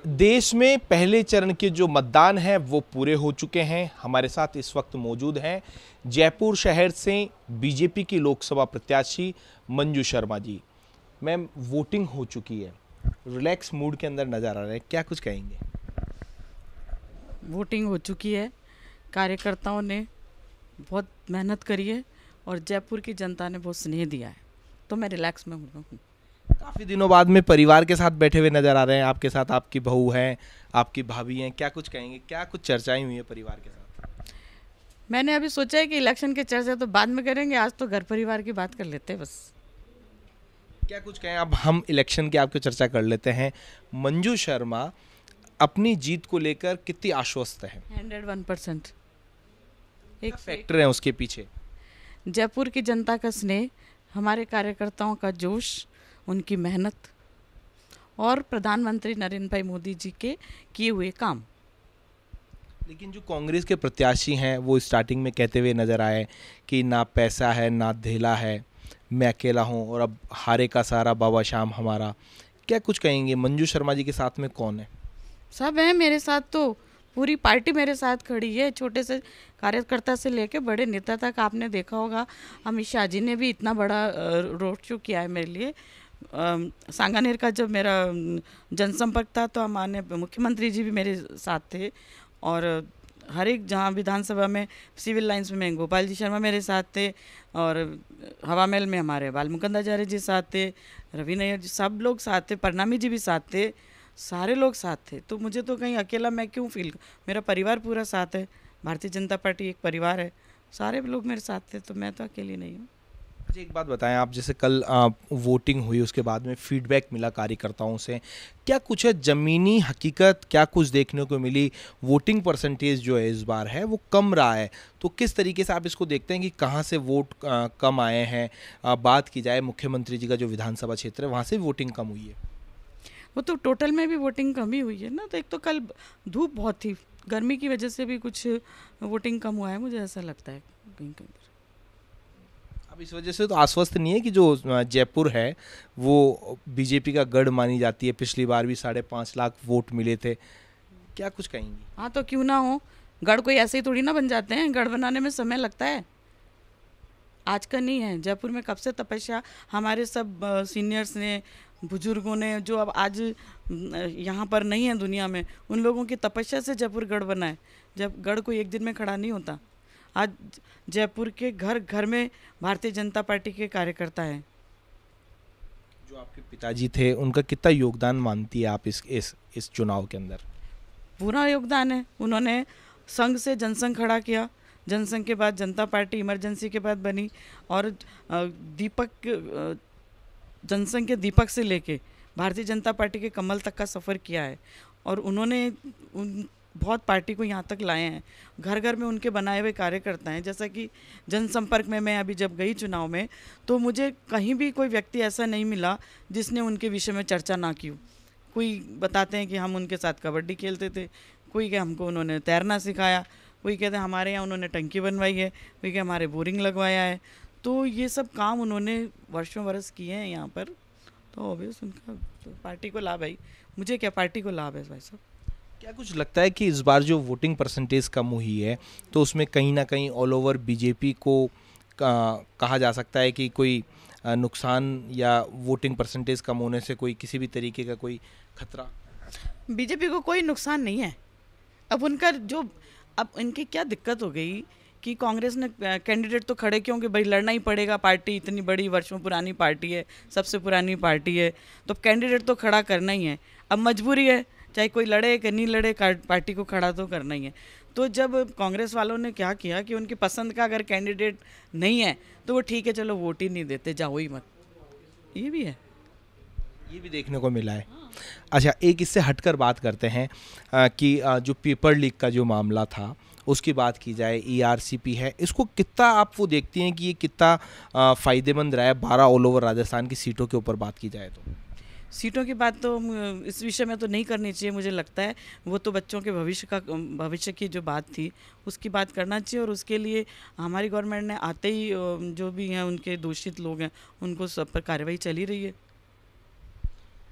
देश में पहले चरण के जो मतदान हैं वो पूरे हो चुके हैं। हमारे साथ इस वक्त मौजूद हैं जयपुर शहर से बीजेपी की लोकसभा प्रत्याशी मंजू शर्मा जी। मैम, वोटिंग हो चुकी है, रिलैक्स मूड के अंदर नजर आ रहे हैं, क्या कुछ कहेंगे? वोटिंग हो चुकी है, कार्यकर्ताओं ने बहुत मेहनत करी है और जयपुर की जनता ने बहुत स्नेह दिया है, तो मैं रिलैक्स में हूँ। काफी दिनों बाद में परिवार के साथ बैठे हुए नजर आ रहे हैं, आपके साथ आपकी बहू है, आपकी भाभी हैं, क्या कुछ कहेंगे? क्या कुछ चर्चाएं हुई है परिवार के साथ? मैंने अभी सोचा है कि इलेक्शन की चर्चा तो बाद में करेंगे, आज तो घर परिवार की बात कर लेते हैं बस। क्या कुछ कहें? अब हम इलेक्शन की आपकी चर्चा कर लेते हैं। मंजू शर्मा अपनी जीत को लेकर कितनी आश्वस्त है? 101%। एक फैक्टर है उसके पीछे? जयपुर की जनता का स्नेह, हमारे कार्यकर्ताओं का जोश, उनकी मेहनत और प्रधानमंत्री नरेंद्र भाई मोदी जी के किए हुए काम। लेकिन जो कांग्रेस के प्रत्याशी हैं वो स्टार्टिंग में कहते हुए नजर आए कि ना पैसा है ना धेला है, मैं अकेला हूं और अब हारे का सारा बाबा शाम हमारा। क्या कुछ कहेंगे? मंजू शर्मा जी के साथ में कौन है? सब है मेरे साथ, तो पूरी पार्टी मेरे साथ खड़ी है, छोटे से कार्यकर्ता से लेके बड़े नेता तक। आपने देखा होगा अमित शाह जी ने भी इतना बड़ा रोड शो किया है मेरे लिए। सांगानेर का जब मेरा जनसंपर्क था तो हमारे मुख्यमंत्री जी भी मेरे साथ थे, और हर एक जहाँ विधानसभा में सिविल लाइंस में गोपाल जी शर्मा मेरे साथ थे, और हवा महल में हमारे बाल मुकुंदाचार्य जी साथ थे, रवि नैयर जी, सब लोग साथ थे, परनामी जी भी साथ थे, सारे लोग साथ थे। तो मुझे तो कहीं अकेला मैं क्यों फील, मेरा परिवार पूरा साथ है, भारतीय जनता पार्टी एक परिवार है, सारे लोग मेरे साथ थे, तो मैं तो अकेली नहीं हूँ। अच्छा, एक बात बताएं आप, जैसे कल वोटिंग हुई उसके बाद में फीडबैक मिला कार्यकर्ताओं से, क्या कुछ है ज़मीनी हकीकत, क्या कुछ देखने को मिली? वोटिंग परसेंटेज जो है इस बार है वो कम रहा है, तो किस तरीके से आप इसको देखते हैं कि कहाँ से वोट कम आए हैं? बात की जाए मुख्यमंत्री जी का जो विधानसभा क्षेत्र है वहाँ से वोटिंग कम हुई है। वो तो टोटल में भी वोटिंग कम ही हुई है ना। तो एक तो कल धूप बहुत थी, गर्मी की वजह से भी कुछ वोटिंग कम हुआ है, मुझे ऐसा लगता है कहीं कहीं पर। अब इस वजह से तो आश्वस्त नहीं है कि जो जयपुर है वो बीजेपी का गढ़ मानी जाती है, पिछली बार भी 5.5 लाख वोट मिले थे, क्या कुछ कहेंगी? हाँ, तो क्यों ना हो, गढ़ कोई ऐसे ही थोड़ी ना बन जाते हैं, गढ़ बनाने में समय लगता है, आज का नहीं है। जयपुर में कब से तपस्या हमारे सब सीनियर्स ने, बुजुर्गों ने, जो अब आज यहाँ पर नहीं है दुनिया में, उन लोगों की तपस्या से जयपुर गढ़ बना है। जब गढ़ कोई एक दिन में खड़ा नहीं होता। आज जयपुर के घर घर में भारतीय जनता पार्टी के कार्यकर्ता हैं। जो आपके पिताजी थे उनका कितना योगदान मानती है आप इस चुनाव के अंदर? पूरा योगदान है। उन्होंने संघ से जनसंघ खड़ा किया, जनसंघ के बाद जनता पार्टी इमरजेंसी के बाद बनी, और दीपक जनसंघ के दीपक से लेके भारतीय जनता पार्टी के कमल तक का सफ़र किया है, और उन्होंने बहुत पार्टी को यहाँ तक लाए हैं। घर घर में उनके बनाए हुए कार्यकर्ता हैं। जैसा कि जनसंपर्क में मैं अभी जब गई चुनाव में, तो मुझे कहीं भी कोई व्यक्ति ऐसा नहीं मिला जिसने उनके विषय में चर्चा ना की हो। कोई बताते हैं कि हम उनके साथ कबड्डी खेलते थे, कोई कि हमको उन्होंने तैरना सिखाया, कोई कहते हैं हमारे यहाँ उन्होंने टंकी बनवाई है, कोई कि हमारे बोरिंग लगवाया है। तो ये सब काम उन्होंने वर्षों बरस किए हैं यहाँ पर, तो ऑब्वियस उनका तो पार्टी को लाभ है। मुझे क्या, पार्टी को लाभ है भाई साहब। क्या कुछ लगता है कि इस बार जो वोटिंग परसेंटेज कम हुई है तो उसमें कहीं ना कहीं ऑल ओवर बीजेपी को कहा जा सकता है कि कोई नुकसान, या वोटिंग परसेंटेज कम होने से कोई किसी भी तरीके का कोई खतरा? बीजेपी को कोई नुकसान नहीं है। अब उनका जो, अब इनकी क्या दिक्कत हो गई कि कांग्रेस ने कैंडिडेट तो खड़े क्यों, कि भाई लड़ना ही पड़ेगा, पार्टी इतनी बड़ी वर्षों पुरानी पार्टी है, सबसे पुरानी पार्टी है, तो कैंडिडेट तो खड़ा करना ही है। अब मजबूरी है, चाहे कोई लड़े कि नहीं लड़े, पार्टी को खड़ा तो करना ही है। तो जब कांग्रेस वालों ने क्या किया कि उनकी पसंद का अगर कैंडिडेट नहीं है तो वो ठीक है, चलो वोट ही नहीं देते, जाओ ही मत, ये भी है। ये भी देखने को मिला है। अच्छा, एक इससे हटकर बात करते हैं कि जो पेपर लीक का जो मामला था उसकी बात की जाए, ईआरसीपी है, इसको कितना आप वो देखती हैं कि ये कितना फ़ायदेमंद रहा है 12 ऑल ओवर राजस्थान की सीटों के ऊपर बात की जाए तो? सीटों की बात तो इस विषय में तो नहीं करनी चाहिए, मुझे लगता है वो तो बच्चों के भविष्य की जो बात थी उसकी बात करना चाहिए, और उसके लिए हमारी गवर्नमेंट ने आते ही जो भी हैं उनके दोषित लोग हैं उनको सब पर कार्रवाई चली रही है।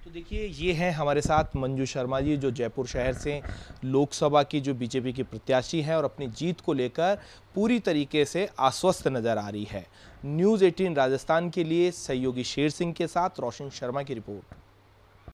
तो देखिए, ये हैं हमारे साथ मंजू शर्मा जी, जो जयपुर शहर से लोकसभा की जो बीजेपी की प्रत्याशी हैं और अपनी जीत को लेकर पूरी तरीके से आश्वस्त नजर आ रही है। न्यूज़ 18 राजस्थान के लिए सहयोगी शेर सिंह के साथ रोशन शर्मा की रिपोर्ट।